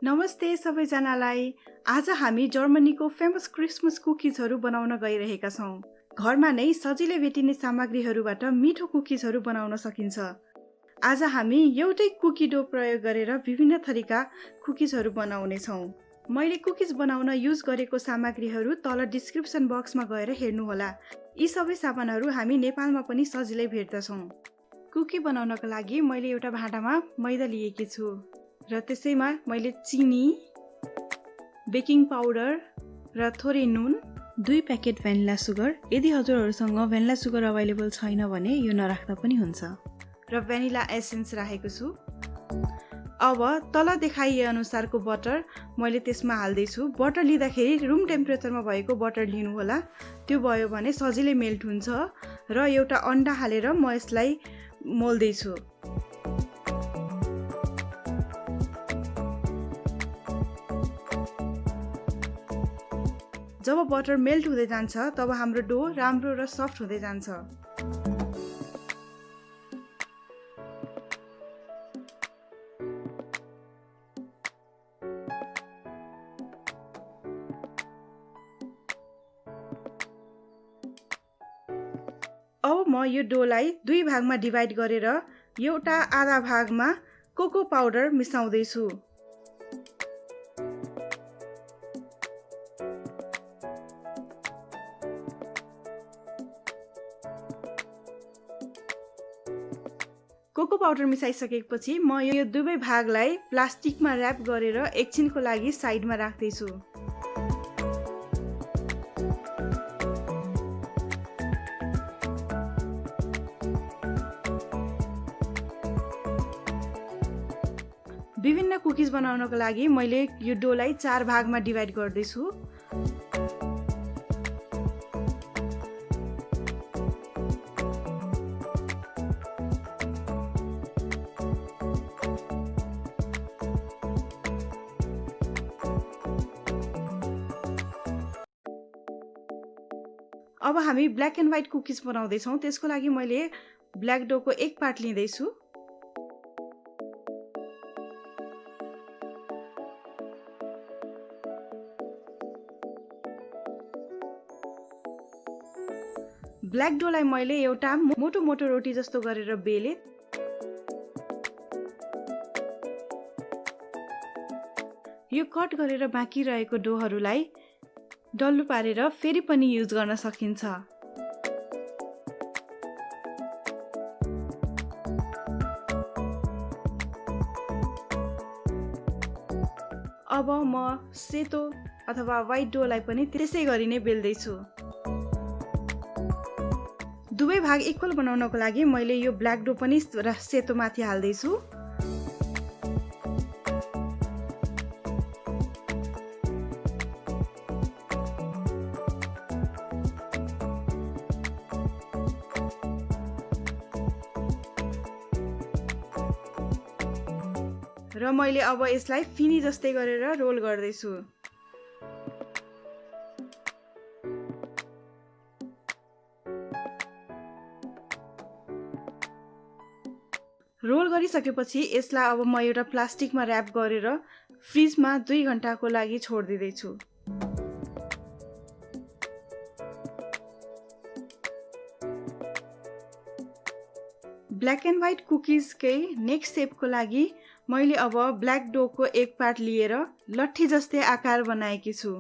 नमस्ते सबैजनालाई। आज हामी जर्मनीको फेमस क्रिसमस कुकिजहरू बनाउन गइरहेका छौं। घरमा नै सजिलै भेटिने सामग्रीहरूबाट मिठो कुकिजहरू बनाउन सकिन्छ। आज हामी एउटै कुकी डो प्रयोग गरेर विभिन्न थरीका कुकिजहरू बनाउने छौं। मैले कुकिज बनाउन युज गरेको सामग्रीहरू तल डिस्क्रिप्सन बक्समा गएर हेर्नुहोला। यी सबै सामानहरू हामी नेपालमा पनि सजिलै भेट्दछौं। कुकी बनाउनका लागि मैले एउटा भाँडामा मैदा लिएकी छु र त्यसैमा मैले चिनी, बेकिङ पाउडर र थोरै नुन, 2 प्याकेट भ्यानिला सुगर, यदि हजुरहरूसँग भ्यानिला सुगर अभाइलेबल छैन भने यो नराख्दा पनि हुन्छ, र भ्यानिला एसेन्स राखेको छु। अब तल देखाइए अनुसारको बटर मैले त्यसमा हाल्दैछु। बटर लिँदाखेरि रुम टेम्परेचरमा भएको बटर लिनु होला, त्यो भयो भने सजिलै मेल्ट हुन्छ। र एउटा अन्डा हालेर म यसलाई मोल्दैछु। जब बटर मेल्ट हुँदै जान्छ तब हाम्रो डो राम्रो र सफ्ट हुँदै जान्छ। अब म यो डोलाई 2 भागमा डिभाइड गरेर एउटा आधा भागमा कोको पाउडर मिसाउँदैछु। कोको पाउडर मिसाइसकेपछि म यो दुवै भागलाई प्लास्टिकमा र्याप गरेर एकछिनको लागि साइडमा राख्दैछु। विभिन्न कुकिज बनाउनको लागि मैले यो डोलाई 4 भागमा डिभाइड गर्दैछु। अब हामी ब्ल्याक एन्ड व्हाइट कुकिज बनाउँदैछौँ। त्यसको लागि मैले ब्ल्याक डोको 1 पार्ट लिँदैछु। ब्ल्याक डोलाई मैले एउटा मोटो मोटो रोटी जस्तो गरेर बेले। यो कट गरेर बाँकी रहेको डोहरूलाई डल्लो पारेर फेरि पनि युज गर्न सकिन्छ। अब म सेतो अथवा व्हाइट डोलाई पनि त्यसै गरी नै बेल्दैछु। दुवै भाग इक्वल बनाउनको लागि मैले यो ब्ल्याक डो पनि सेतो माथि हाल्दैछु। र मैले अब यसलाई फिनी जस्तै गरेर रोल गर्दैछु। रोल गरिसकेपछि यसलाई अब म एउटा प्लास्टिकमा र्याप गरेर फ्रिजमा 2 घण्टाको लागि छोडिदिँदैछु। ब्ल्याक एन्ड व्हाइट कुकिजकै नेक्स्ट स्टेपको लागि मैले अब ब्ल्याक डोको 1 पार्ट लिएर लट्ठी जस्तै आकार बनाएकी छु।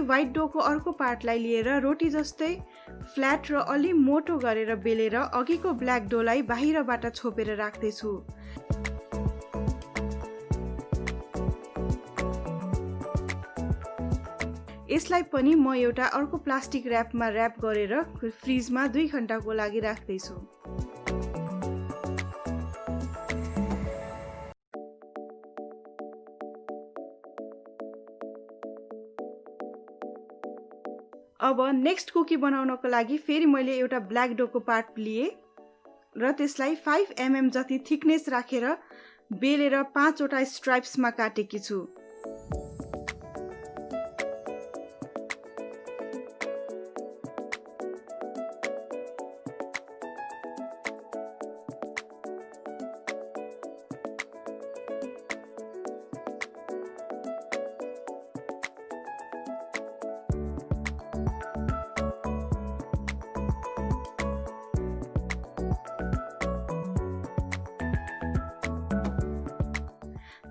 व्हाइट डोको अर्को पार्टलाई लिएर रोटी जस्तै फ्ल्याट र अलि मोटो गरेर बेलेर अघिको ब्ल्याक डोलाई बाहिरबाट छोपेर राख्दैछु। यसलाई पनि म एउटा अर्को प्लास्टिक र्यापमा र्याप गरेर फ्रिजमा 2 घण्टाको लागि राख्दैछु। अब नेक्स्ट कुकी बनाउनको लागि फेरि मैले एउटा ब्ल्याक डोको पार्ट लिए र त्यसलाई 5 mm जति थिकनेस राखेर बेलेर 5 वटा स्ट्राइप्समा काटेकी छु।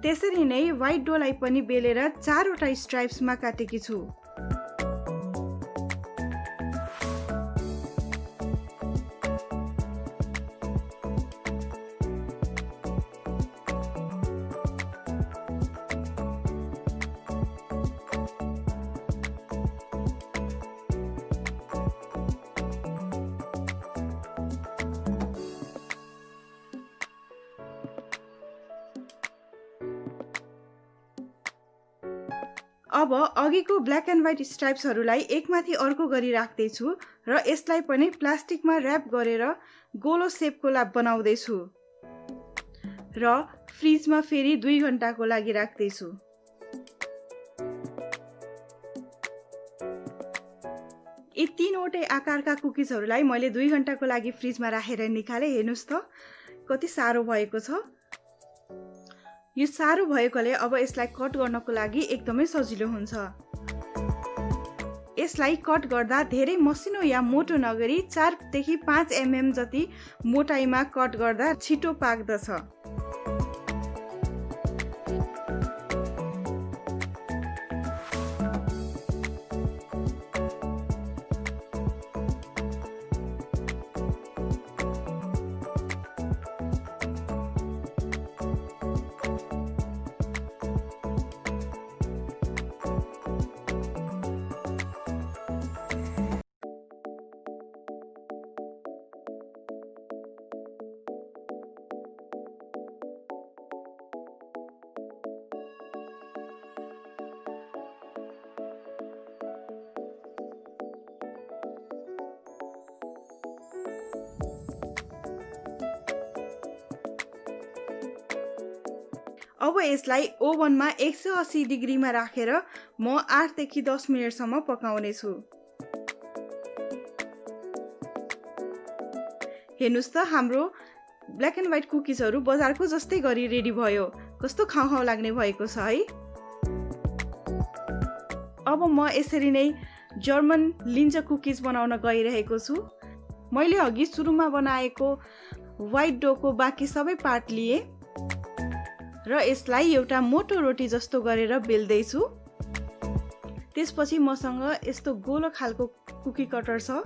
त्यसरी नै व्हाइट डोलाई पनि बेलेर 4 वटा स्ट्राइप्समा काटेकी छु। अब अघिको ब्ल्याक एन्ड व्हाइट स्ट्राइप्सहरूलाई एकमाथि अर्को गरी राख्दैछु र यसलाई पनि प्लास्टिकमा र्याप गरेर गोलो सेपको बनाउँदैछु र फ्रिजमा फेरि 2 घण्टाको लागि राख्दैछु। यी 3 वटै आकारका कुकिजहरूलाई मैले 2 घण्टाको लागि फ्रिजमा राखेर निकाले। हेर्नुस् त कति सारो भएको छ। यो सारो भएकोले अब यसलाई कट गर्नको लागि एकदमै सजिलो हुन्छ। यसलाई कट गर्दा धेरै मसिनो या मोटो नगरी 4 देखि 5 mm जति मोटाइमा कट गर्दा छिटो पाक्दछ। अब यसलाई ओभनमा 180 डिग्रीमा राखेर म 8 देखि 10 मिनेटसम्म पकाउने छु। हेर्नुस् त हाम्रो ब्ल्याक एन्ड व्हाइट कुकिजहरू बजारको जस्तै गरी रेडी भयो। कस्तो खाउ लाग्ने भएको छ है। अब म यसरी नै जर्मन लिन्जर कुकिज बनाउन गइरहेको छु। मैले अघि सुरुमा बनाएको व्हाइट डोको बाँकी सबै पार्ट लिए र यसलाई एउटा मोटो रोटी जस्तो गरेर बेल्दैछु। त्यसपछि मसँग यस्तो गोलो खालको कुकी कटर छ।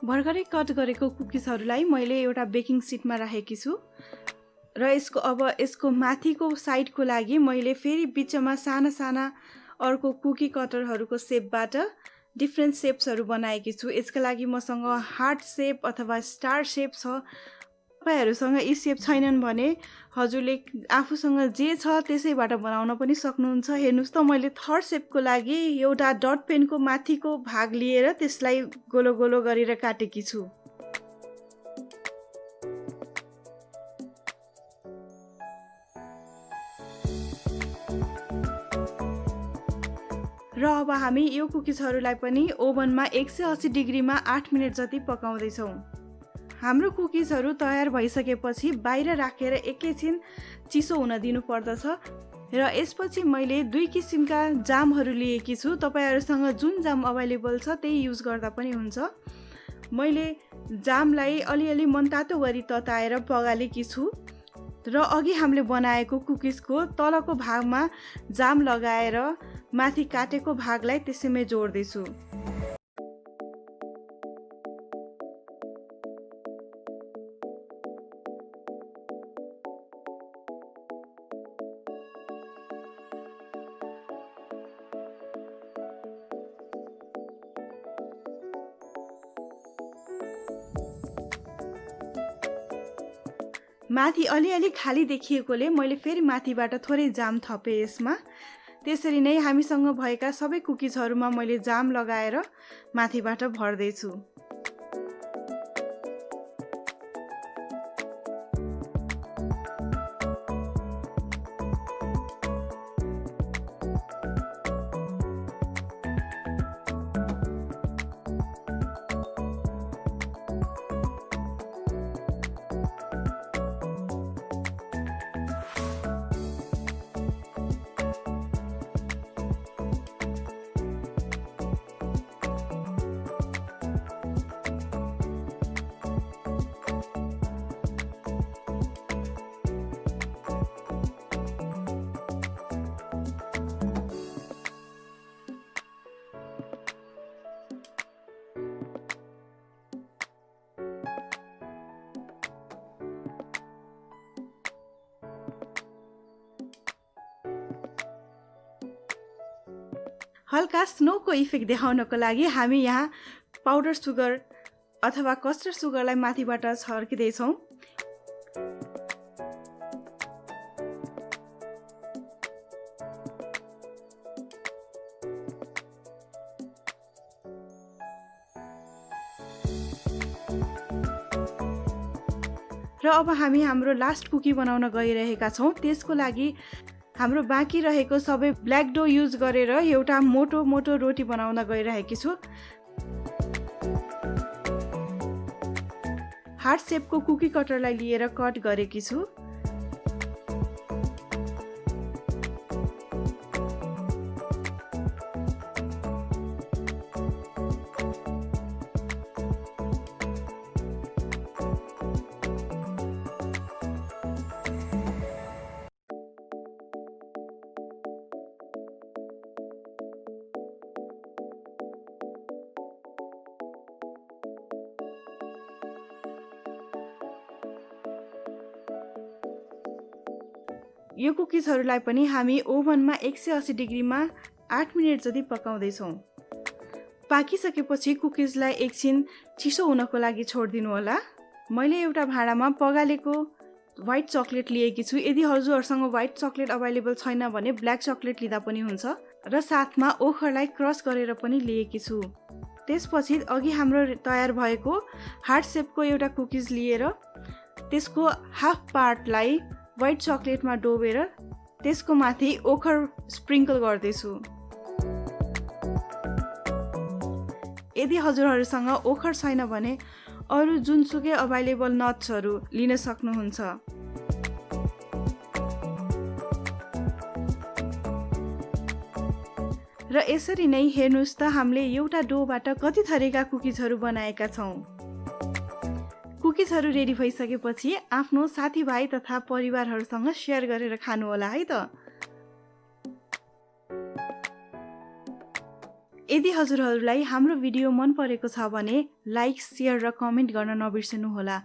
भर्खरै कट गरेको कुकिजहरूलाई मैले एउटा बेकिङ सिटमा राखेकी छु र यसको माथिको साइडको लागि मैले फेरि बिचमा साना साना अर्को कुकी कटरहरूको सेपबाट डिफ्रेन्ट सेप्सहरू बनाएकी छु। यसका लागि मसँग हार्ट सेप अथवा स्टार सेप छ। तपाईहरुसँग यी सेप छैनन् भने हजुरले आफूसँग जे छ त्यसैबाट बनाउन पनि सक्नुहुन्छ। हेर्नुस् त मैले थर्ड सेपको लागि एउटा डट पेनको माथिको भाग लिएर त्यसलाई गोलो गोलो गरेर काटेकी छु। र अब हामी यो कुकिजहरूलाई पनि ओभनमा 180 डिग्रीमा 8 मिनेट जति पकाउँदै छौं। हाम्रो कुकिजहरू तयार भइसकेपछि बाहिर राखेर एकैछिन चिसो हुन दिनु पर्दछ र यसपछि मैले 2 किसिमका जामहरू लिएकी छु। तपाईहरुसँग जुन जाम अवेलेबल छ त्यही युज गर्दा पनि हुन्छ। मैले जामलाई अलिअलि मनतातो गरी तताएर पगालेकी छु र अघि हामीले बनाएको कुकिजको तलको भागमा जाम लगाएर माथि काटेको भागलाई त्यसैमै जोड्दै छु। माथि अलिअलि खाली देखिएकोले मैले फेरि माथिबाट थोरै जाम थपे यसमा। त्यसरी नै हामीसँग भएका सबै कुकिजहरूमा मैले जाम लगाएर माथिबाट भर्दै छु। हल्का स्नोको इफेक्ट देखाउनको लागि हामी यहाँ पाउडर सुगर अथवा कस्टर्ड सुगरलाई माथिबाट छर्किँदैछौँ। र अब हामी हाम्रो लास्ट कुकी बनाउन गइरहेका छौँ। त्यसको लागि हाम्रो बाँकी रहेको सबै ब्ल्याक डो युज गरेर एउटा मोटो मोटो रोटी बनाउन गइरहेकी छु। हार्ट सेपको कुकी कटरलाई लिएर कट गरेकी छु। यो कुकिजहरूलाई पनि हामी ओभनमा 180 डिग्रीमा 8 मिनेट जति पकाउँदैछौँ। पाकिसकेपछि कुकिजलाई एकछिन चिसो हुनको लागि छोडिदिनु होला। मैले एउटा भाँडामा पगालेको व्हाइट चकलेट लिएकी छु। यदि हजुरहरूसँग व्हाइट चकलेट अभाइलेबल छैन भने ब्ल्याक चकलेट लिँदा पनि हुन्छ र साथमा ओखरलाई क्रस गरेर पनि लिएकी छु। त्यसपछि अघि हाम्रो तयार भएको हार्ट सेपको एउटा कुकिज लिएर त्यसको हाफ पार्टलाई व्हाइट चकलेटमा डोबेर त्यसको माथि ओखर स्प्रिङ्कल गर्दैछु। यदि हजुरहरूसँग ओखर छैन भने अरू जुनसुकै अभाइलेबल नट्सहरू लिन सक्नुहुन्छ। र यसरी नै हेर्नुहोस् त हामीले एउटा डोबाट कति थरीका कुकिजहरू बनाएका छौँ। कुकिजहरू रेडी भइसकेपछि आफ्नो साथीभाइ तथा परिवारहरूसँग सेयर गरेर खानुहोला है त। यदि हजुरहरूलाई हाम्रो भिडियो मन परेको छ भने लाइक, सेयर र कमेन्ट गर्न नबिर्सनुहोला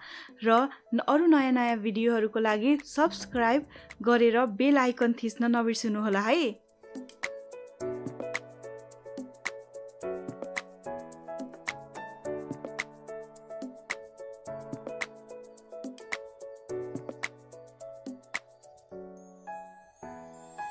र अरू नयाँ भिडियोहरूको लागि सब्स्क्राइब गरेर बेल आइकन थिच्न नबिर्सनुहोला है।